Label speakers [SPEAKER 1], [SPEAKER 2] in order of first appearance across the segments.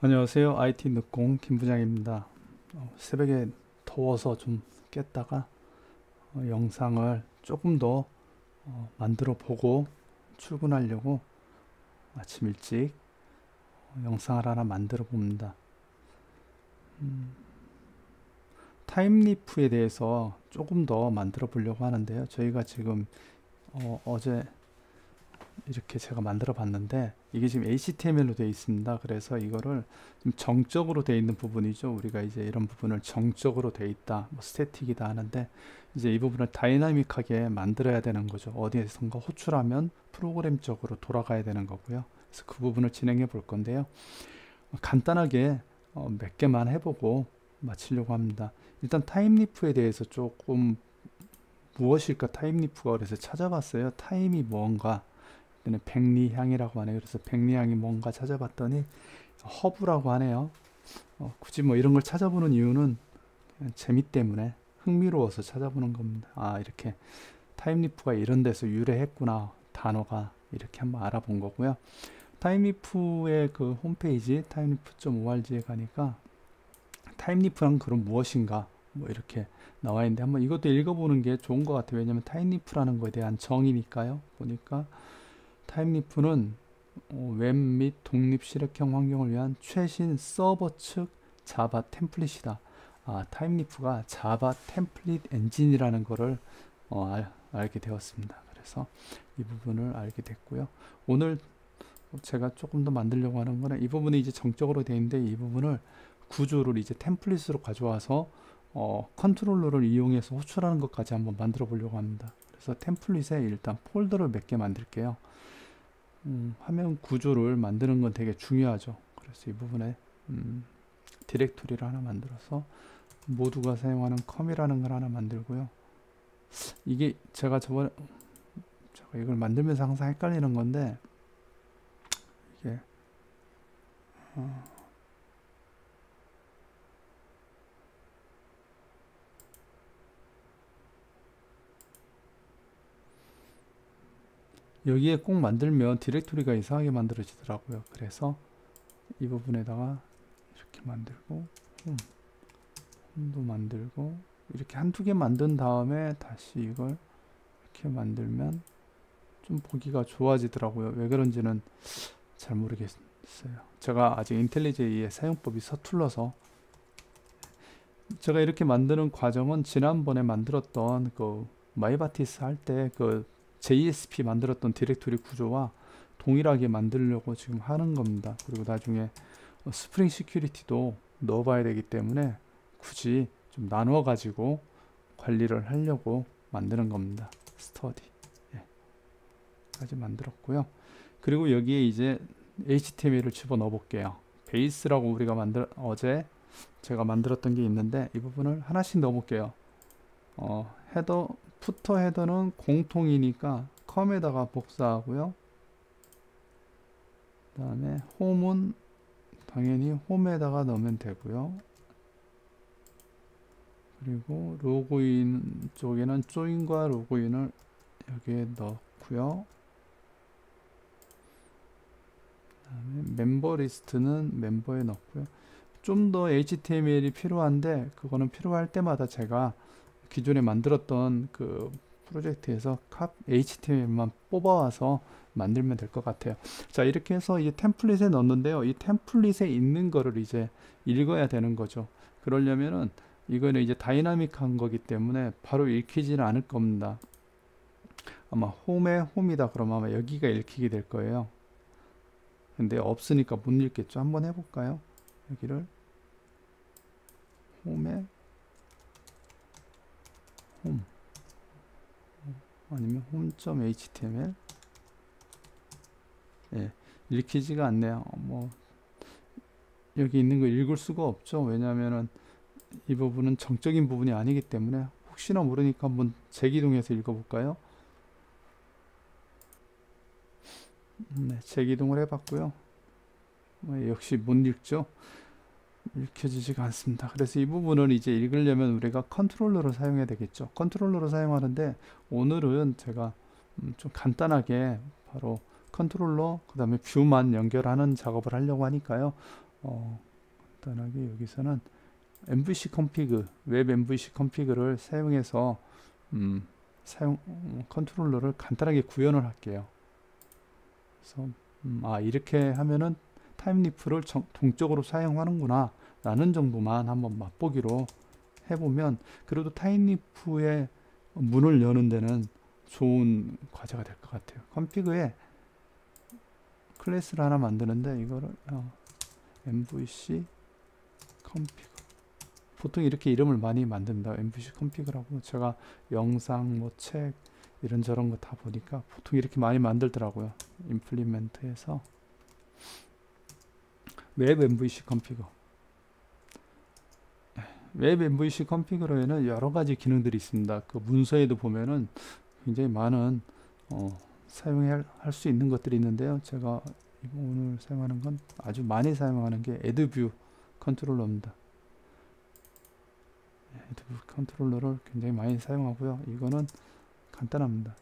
[SPEAKER 1] 안녕하세요. IT 늦공 김 부장입니다. 새벽에 더워서 좀 깼다가 영상을 조금 더 만들어 보고 출근하려고 아침 일찍 영상을 하나 만들어 봅니다. 타임리프에 대해서 조금 더 만들어 보려고 하는데요. 저희가 지금 어제 이렇게 제가 만들어 봤는데 이게 지금 HTML로 되어 있습니다. 그래서 이거를 좀 정적으로 되어 있는 부분이죠. 우리가 이제 이런 부분을 정적으로 되어 있다, 뭐 스태틱이다 하는데 이제 이 부분을 다이나믹하게 만들어야 되는 거죠. 어디에선가 호출하면 프로그램적으로 돌아가야 되는 거고요. 그래서 그 부분을 진행해 볼 건데요. 간단하게 몇 개만 해보고 마치려고 합니다. 일단 타임리프에 대해서 조금 무엇일까 타임리프가 그래서 찾아봤어요. 타임이 뭔가 백리향이라고 하네요. 그래서 백리향이 뭔가 찾아봤더니 허브라고 하네요. 굳이 뭐 이런 걸 찾아보는 이유는 그냥 재미 때문에 흥미로워서 찾아보는 겁니다. 아, 이렇게 타임리프가 이런 데서 유래했구나. 단어가 이렇게 한번 알아본 거고요. 타임리프의 그 홈페이지 타임리프.org에 가니까 타임리프란 그럼 무엇인가 뭐 이렇게 나와 있는데 한번 이것도 읽어보는 게 좋은 것 같아요. 왜냐면 타임리프라는 거에 대한 정의니까요. 보니까 타임리프는 웹 및 독립 실행형 환경을 위한 최신 서버 측 자바 템플릿이다. 아, 타임리프가 자바 템플릿 엔진이라는 거를 알게 되었습니다. 그래서 이 부분을 알게 됐고요. 오늘 제가 조금 더 만들려고 하는 거는 이 부분이 이제 정적으로 되어 있는데 이 부분을 구조를 이제 템플릿으로 가져와서 컨트롤러를 이용해서 호출하는 것까지 한번 만들어 보려고 합니다. 그래서 템플릿에 일단 폴더를 몇 개 만들게요. 화면 구조를 만드는 건 되게 중요하죠. 그래서 이 부분에 디렉토리를 하나 만들어서 모두가 사용하는 컴이라는 걸 하나 만들고요. 이게 제가 이걸 만들면서 항상 헷갈리는 건데 이게 여기에 꼭 만들면 디렉토리가 이상하게 만들어지더라고요. 그래서 이 부분에다가 이렇게 만들고 홈도 만들고 이렇게 한두 개 만든 다음에 다시 이걸 이렇게 만들면 좀 보기가 좋아지더라고요. 왜 그런지는 잘 모르겠어요. 제가 아직 인텔리제이의 사용법이 서툴러서 제가 이렇게 만드는 과정은 지난번에 만들었던 그 마이바티스 할 때 그 JSP 만들었던 디렉토리 구조와 동일하게 만들려고 지금 하는 겁니다. 그리고 나중에 스프링 시큐리티도 넣어봐야 되기 때문에 굳이 좀 나눠 가지고 관리를 하려고 만드는 겁니다. 스터디 까지 만들었고요. 그리고 여기에 이제 HTML을 집어넣어 볼게요. 베이스라고 우리가 어제 제가 만들었던 게 있는데 이 부분을 하나씩 넣어 볼게요. 헤더, 푸터 헤더는 공통이니까 컴에다가 복사하고요. 그 다음에 홈은 당연히 홈에다가 넣으면 되고요. 그리고 로그인 쪽에는 조인과 로그인을 여기에 넣고요. 그다음에 멤버 리스트는 멤버에 넣고요. 좀 더 HTML이 필요한데 그거는 필요할 때마다 제가 기존에 만들었던 그 프로젝트에서 HTML만 뽑아와서 만들면 될 것 같아요. 자, 이렇게 해서 이 템플릿에 넣었는데요. 이 템플릿에 있는 거를 이제 읽어야 되는 거죠. 그러려면은 이거는 이제 다이나믹한 거기 때문에 바로 읽히지는 않을 겁니다. 아마 홈에 홈이다 그러면 아마 여기가 읽히게 될 거예요. 근데 없으니까 못 읽겠죠. 한번 해볼까요? 여기를 홈에 홈 아니면 홈.html 예, 읽히지가 않네요. 뭐 여기 있는 거 읽을 수가 없죠. 왜냐하면은 이 부분은 정적인 부분이 아니기 때문에 혹시나 모르니까 한번 재기동해서 읽어볼까요? 네, 재기동을 해봤고요. 역시 못 읽죠. 읽혀지지가 않습니다. 그래서 이 부분을 이제 읽으려면 우리가 컨트롤러를 사용해야 되겠죠. 컨트롤러를 사용하는데 오늘은 제가 좀 간단하게 바로 컨트롤러 그 다음에 뷰만 연결하는 작업을 하려고 하니까요. 간단하게 여기서는 MVC config, 웹 MVC config를 사용해서 컨트롤러를 간단하게 구현을 할게요. 그래서 이렇게 하면은 타임리프를 동적으로 사용하는구나 라는 정도만 한번 맛보기로 해보면 그래도 타임리프의 문을 여는 데는 좋은 과제가 될 것 같아요. 컴피그에 클래스를 하나 만드는데 이거를 MVC 컴피그, 보통 이렇게 이름을 많이 만든다. MVC 컴피그라고. 제가 영상 뭐 책 이런저런 거 다 보니까 보통 이렇게 많이 만들더라고요. 임플리멘트에서 웹 MVC 컴피그. 웹 MVC 컴피그러에는 여러 가지 기능들이 있습니다. 그 문서에도 보면은 굉장히 많은 사용할 수 있는 것들이 있는데요. 제가 오늘 사용하는 건 아주 많이 사용하는 게 애드뷰 컨트롤러입니다. 애드뷰 컨트롤러를 굉장히 많이 사용하고요. 이거는 간단합니다.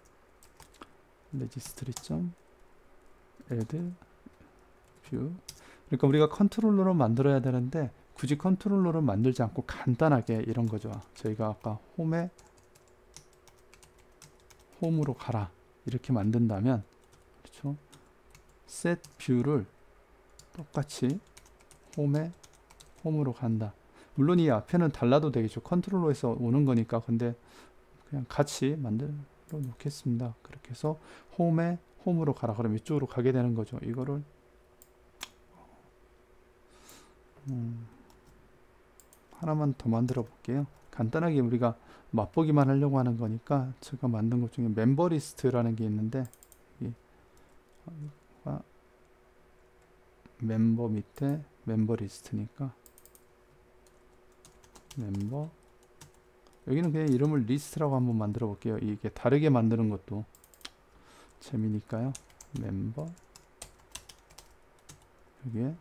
[SPEAKER 1] 레지스트리.add 뷰. 그러니까 우리가 컨트롤러를 만들어야 되는데 굳이 컨트롤러를 만들지 않고 간단하게 이런 거죠. 저희가 아까 홈으로 가라 이렇게 만든다면, 그렇죠? set 뷰를 똑같이 홈으로 간다. 물론 이 앞에는 달라도 되겠죠. 컨트롤러에서 오는 거니까. 근데 그냥 같이 만들어 놓겠습니다. 그렇게 해서 홈으로 가라. 그럼 이쪽으로 가게 되는 거죠. 이거를 하나만 더 만들어 볼게요. 간단하게 우리가 맛보기만 하려고 하는 거니까 제가 만든 것 중에 멤버 리스트라는 게 있는데, 멤버 밑에 멤버 리스트니까 멤버, 여기는 그냥 이름을 리스트라고 한번 만들어 볼게요. 이게 다르게 만드는 것도 재미니까요. 멤버, 여기에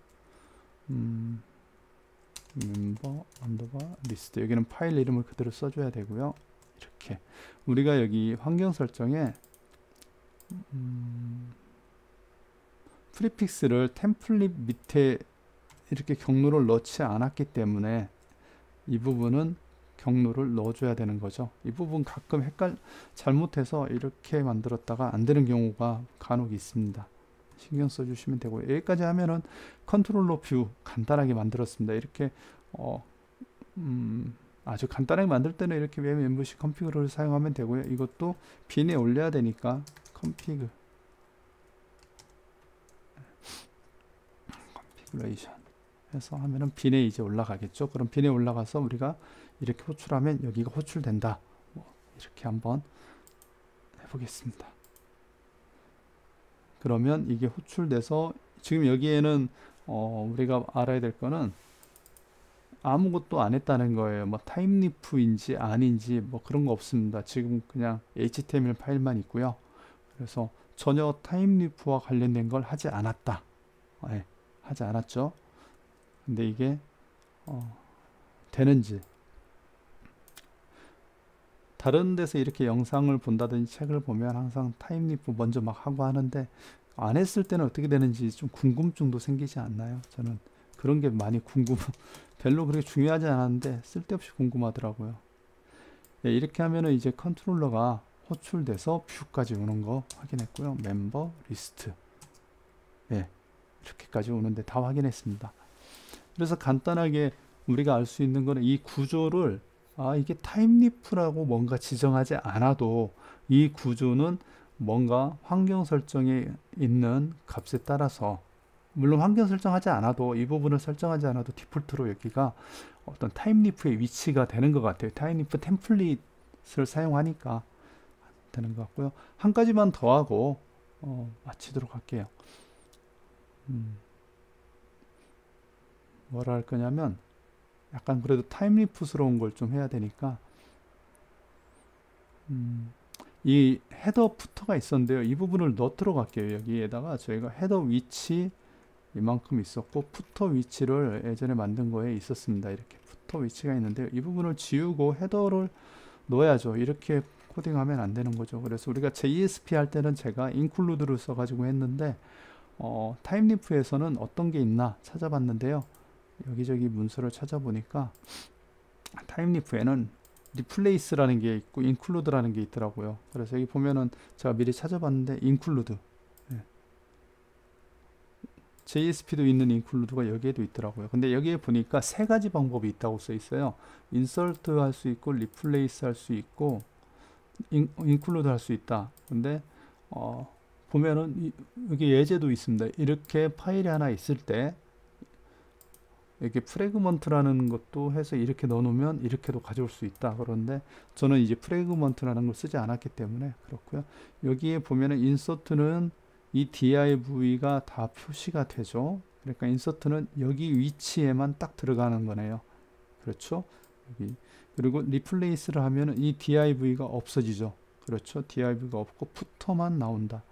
[SPEAKER 1] 멤버 언더바 리스트, 여기는 파일 이름을 그대로 써줘야 되고요. 이렇게 우리가 여기 환경 설정에 프리픽스를 템플릿 밑에 이렇게 경로를 넣지 않았기 때문에 이 부분은 경로를 넣어줘야 되는 거죠. 이 부분 가끔 잘못해서 이렇게 만들었다가 안 되는 경우가 간혹 있습니다. 신경 써주시면 되고요. 여기까지 하면은 컨트롤러 뷰 간단하게 만들었습니다. 이렇게 아주 간단하게 만들 때는 이렇게 웹 MVC 컴피그를 사용하면 되고요. 이것도 빈에 올려야 되니까 컨피그레이션 해서 하면은 빈에 이제 올라가겠죠. 그럼 빈에 올라가서 우리가 이렇게 호출하면 여기가 호출된다. 이렇게 한번 해보겠습니다. 그러면 이게 호출돼서 지금 여기에는 우리가 알아야 될 거는 아무것도 안 했다는 거예요. 뭐 타임리프인지 아닌지 뭐 그런 거 없습니다. 지금 그냥 HTML 파일만 있고요. 그래서 전혀 타임리프와 관련된 걸 하지 않았다. 네, 하지 않았죠. 근데 이게 되는지, 다른 데서 이렇게 영상을 본다든지 책을 보면 항상 타임리프 먼저 막 하고 하는데 안 했을 때는 어떻게 되는지 좀 궁금증도 생기지 않나요? 저는 그런 게 많이 별로 그렇게 중요하지 않았는데 쓸데없이 궁금하더라고요. 네, 이렇게 하면은 이제 컨트롤러가 호출돼서 뷰까지 오는 거 확인했고요. 멤버 리스트, 네, 이렇게까지 오는데 다 확인했습니다. 그래서 간단하게 우리가 알 수 있는 거는 이 구조를 이게 타임리프라고 뭔가 지정하지 않아도 이 구조는 뭔가 환경 설정에 있는 값에 따라서, 물론 환경 설정하지 않아도 이 부분을 설정하지 않아도 디폴트로 여기가 어떤 타임리프의 위치가 되는 것 같아요. 타임리프 템플릿을 사용하니까 되는 것 같고요. 한 가지만 더 하고 마치도록 할게요. 뭐라 할 거냐면 약간 그래도 타임리프스러운 걸 좀 해야 되니까 이 헤더 푸터가 있었는데요. 이 부분을 넣도록 할게요. 여기에다가 저희가 헤더 위치 이만큼 있었고 푸터 위치를 예전에 만든 거에 있었습니다. 이렇게 푸터 위치가 있는데요. 이 부분을 지우고 헤더를 넣어야죠. 이렇게 코딩하면 안 되는 거죠. 그래서 우리가 JSP 할 때는 제가 include를 써가지고 했는데 타임리프에서는 어떤 게 있나 찾아봤는데요. 여기저기 문서를 찾아보니까 타임리프에는 replace라는 게 있고 include라는 게 있더라고요. 그래서 여기 보면은 제가 미리 찾아봤는데 include, JSP도 있는 include가 여기에도 있더라고요. 근데 여기에 보니까 세 가지 방법이 있다고 써 있어요. insert 할 수 있고 replace 할 수 있고 include 할 수 있다. 근데 보면은 여기 예제도 있습니다. 이렇게 파일이 하나 있을 때 이렇게 프래그먼트라는 것도 해서 이렇게 넣어놓으면 이렇게도 가져올 수 있다. 그런데 저는 이제 프래그먼트라는 걸 쓰지 않았기 때문에 그렇고요. 여기에 보면은 인서트는 이 div가 다 표시가 되죠. 그러니까 인서트는 여기 위치에만 딱 들어가는 거네요. 그렇죠? 여기. 그리고 리플레이스를 하면은 이 div가 없어지죠. 그렇죠? div가 없고 푸터만 나온다.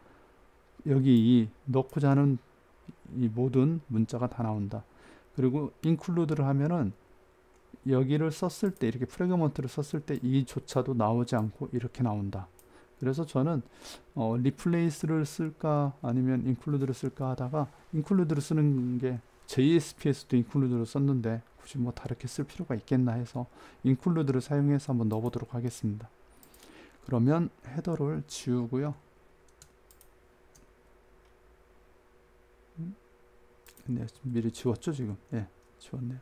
[SPEAKER 1] 여기 이 넣고자 하는 이 모든 문자가 다 나온다. 그리고 include를 하면은 여기를 썼을 때 이렇게 프래그먼트를 썼을 때 이조차도 나오지 않고 이렇게 나온다. 그래서 저는 replace를 쓸까 아니면 include를 쓸까 하다가 include를 쓰는 게 JSP에서도 include를 썼는데 굳이 뭐 다르게 쓸 필요가 있겠나 해서 include를 사용해서 한번 넣어보도록 하겠습니다. 그러면 헤더를 지우고요. 네, 미리 지웠죠 지금. 예, 지웠네요.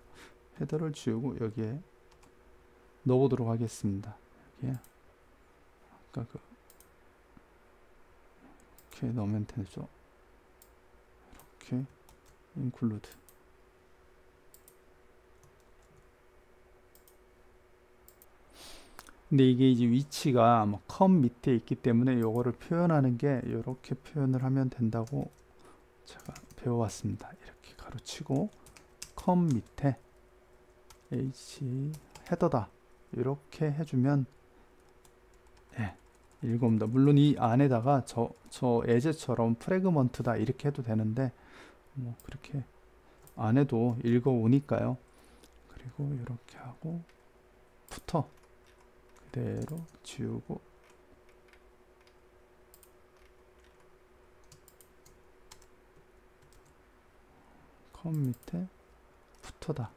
[SPEAKER 1] 헤더를 지우고 여기에 넣어보도록 하겠습니다. 여기에 아까 이렇게 넣으면 되죠. 이렇게 include. 근데 이게 이제 위치가 뭐 컴 밑에 있기 때문에 요거를 표현하는 게 이렇게 표현을 하면 된다고 제가 배워왔습니다. 이렇게 가로치고 컴 밑에 h 헤더다 이렇게 해주면 읽어옵니다. 물론 이 안에다가 저 예제처럼 프래그먼트다 이렇게 해도 되는데 뭐 그렇게 안 해도 읽어오니까요. 그리고 이렇게 하고 푸터 그대로 지우고 컴 밑에 푸터다.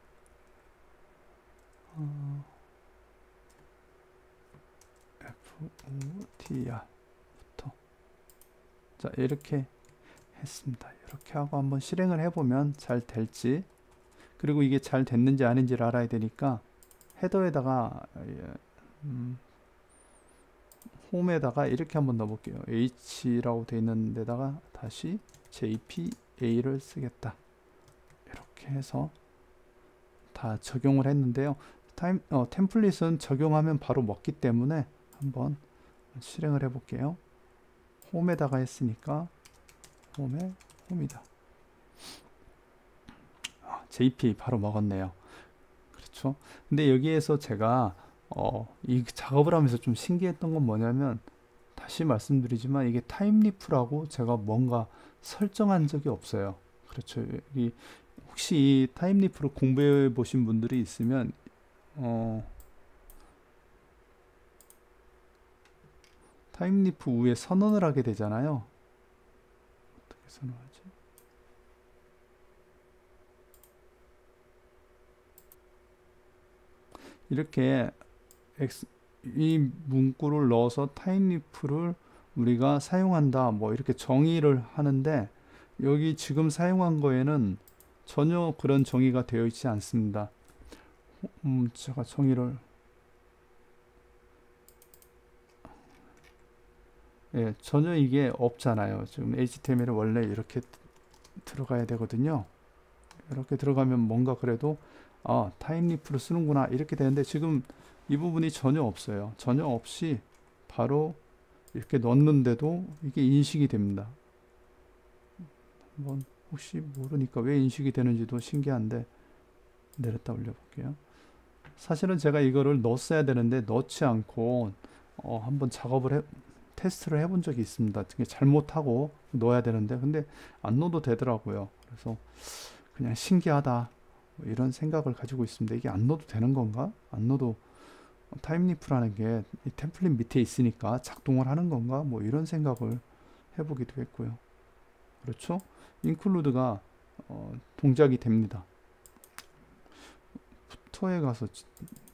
[SPEAKER 1] FOTR 푸터. 자, 이렇게 했습니다. 이렇게 하고 한번 실행을 해보면 잘 될지, 그리고 이게 잘 됐는지 아닌지를 알아야 되니까 헤더에다가 홈에다가 이렇게 한번 넣어볼게요. H라고 되어 있는 데다가 다시 JPA를 쓰겠다. 이렇게 해서 다 적용을 했는데요. 템플릿은 적용하면 바로 먹기 때문에 한번 실행을 해볼게요. 홈에다가 했으니까 홈에 홈이다. JPA 바로 먹었네요. 그렇죠. 근데 여기에서 제가 이 작업을 하면서 좀 신기했던 건 뭐냐면, 다시 말씀드리지만 이게 타임리프라고 제가 뭔가 설정한 적이 없어요. 그렇죠. 혹시 이 타임리프를 공부해 보신 분들이 있으면 타임리프 위에 선언을 하게 되잖아요. 어떻게 선언하지? 이렇게 이 문구를 넣어서 타임리프를 우리가 사용한다 뭐 이렇게 정의를 하는데, 여기 지금 사용한 거에는 전혀 그런 정의가 되어 있지 않습니다. 제가 정의를 전혀 이게 없잖아요. 지금 HTML은 원래 이렇게 들어가야 되거든요. 이렇게 들어가면 뭔가 그래도 타임리프를 쓰는구나 이렇게 되는데, 지금 이 부분이 전혀 없어요. 전혀 없이 바로 이렇게 넣는데도 이게 인식이 됩니다. 한번 혹시 모르니까 왜 인식이 되는지도 신기한데 내렸다 올려볼게요. 사실은 제가 이거를 넣었어야 되는데 넣지 않고 한번 테스트를 해본 적이 있습니다. 잘못하고 넣어야 되는데 근데 안 넣어도 되더라고요. 그래서 그냥 신기하다 뭐 이런 생각을 가지고 있습니다. 이게 안 넣어도 되는 건가? 안 넣어도 타임리프라는 게 이 템플릿 밑에 있으니까 작동을 하는 건가? 뭐 이런 생각을 해보기도 했고요. 그렇죠? 인클루드가 동작이 됩니다. 푸터에 가서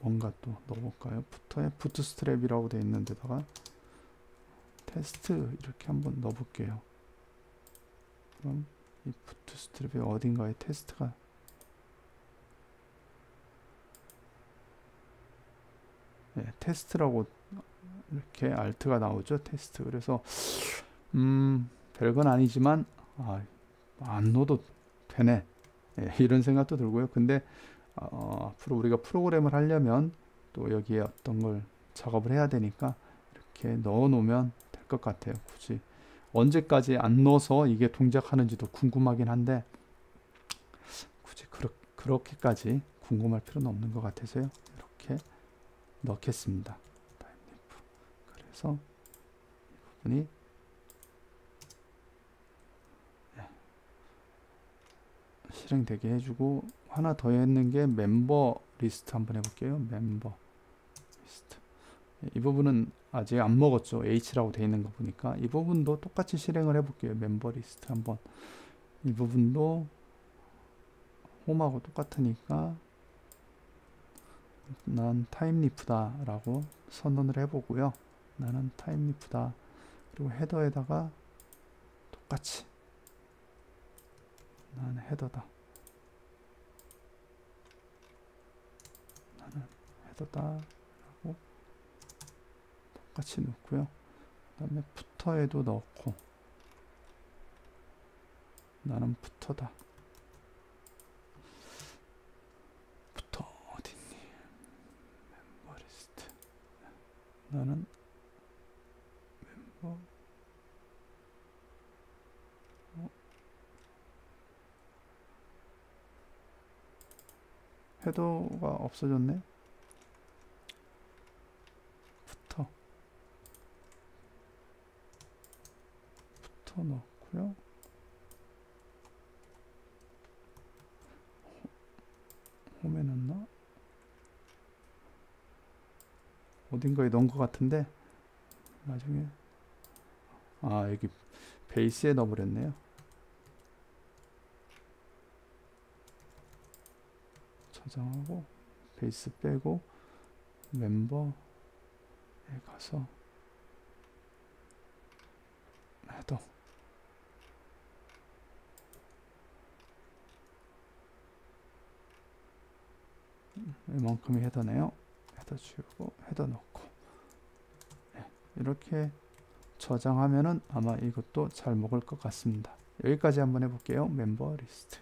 [SPEAKER 1] 뭔가 또 넣어볼까요? 푸터에 부트스트랩이라고 되어 있는 데다가 테스트 이렇게 한번 넣어볼게요. 그럼 이 부트스트랩의 어딘가에 테스트가 테스트라고 이렇게 알트가 나오죠. 테스트. 그래서 별건 아니지만 안 넣어도 되네. 이런 생각도 들고요. 근데 앞으로 우리가 프로그램을 하려면 또 여기에 어떤 걸 작업을 해야 되니까 이렇게 넣어 놓으면 될 것 같아요. 굳이 언제까지 안 넣어서 이게 동작하는지도 궁금하긴 한데 굳이 그렇게까지 궁금할 필요는 없는 것 같아서요. 이렇게 넣겠습니다. 타임리프. 그래서 이 부분이 실행되게 해주고 하나 더 했는 게 멤버 리스트 한번 해볼게요. 멤버 리스트. 이 부분은 아직 안 먹었죠. H라고 되어 있는 거 보니까 이 부분도 똑같이 실행을 해볼게요. 멤버 리스트 한번. 이 부분도 홈하고 똑같으니까 난 타임리프다 라고 선언을 해보고요. 나는 타임리프다. 그리고 헤더에다가 똑같이 나는 헤더다. 나는 헤더다 라고 똑같이 넣고요. 그 다음에 푸터에도 넣고 나는 푸터다. 푸터 어딨니? 멤버 리스트. 나는 멤버 헤더가 없어졌네. 푸터 넣고요. 홈에 넣나? 어딘가에 넣은 것 같은데 나중에 여기 베이스에 넣어버렸네요. 저장하고 베이스 빼고 멤버에 가서 헤더 이만큼이 헤더네요. 헤더 지우고 헤더 넣고 이렇게 저장하면은 아마 이것도 잘 먹을 것 같습니다. 여기까지 한번 해볼게요. 멤버 리스트.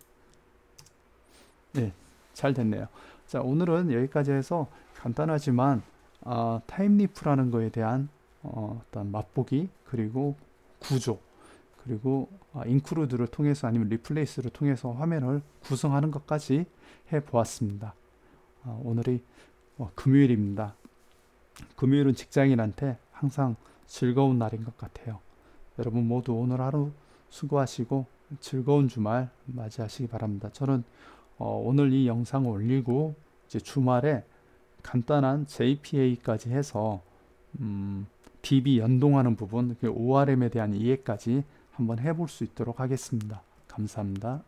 [SPEAKER 1] 잘 됐네요. 자, 오늘은 여기까지 해서 간단하지만 타임리프라는 거에 대한 어떤 맛보기 그리고 구조 그리고 인크루드를 통해서 아니면 리플레이스를 통해서 화면을 구성하는 것까지 해보았습니다. 오늘이 금요일입니다. 금요일은 직장인한테 항상 즐거운 날인 것 같아요. 여러분 모두 오늘 하루 수고하시고 즐거운 주말 맞이하시기 바랍니다. 저는 오늘 이 영상을 올리고 이제 주말에 간단한 JPA까지 해서 DB 연동하는 부분, ORM에 대한 이해까지 한번 해볼 수 있도록 하겠습니다. 감사합니다.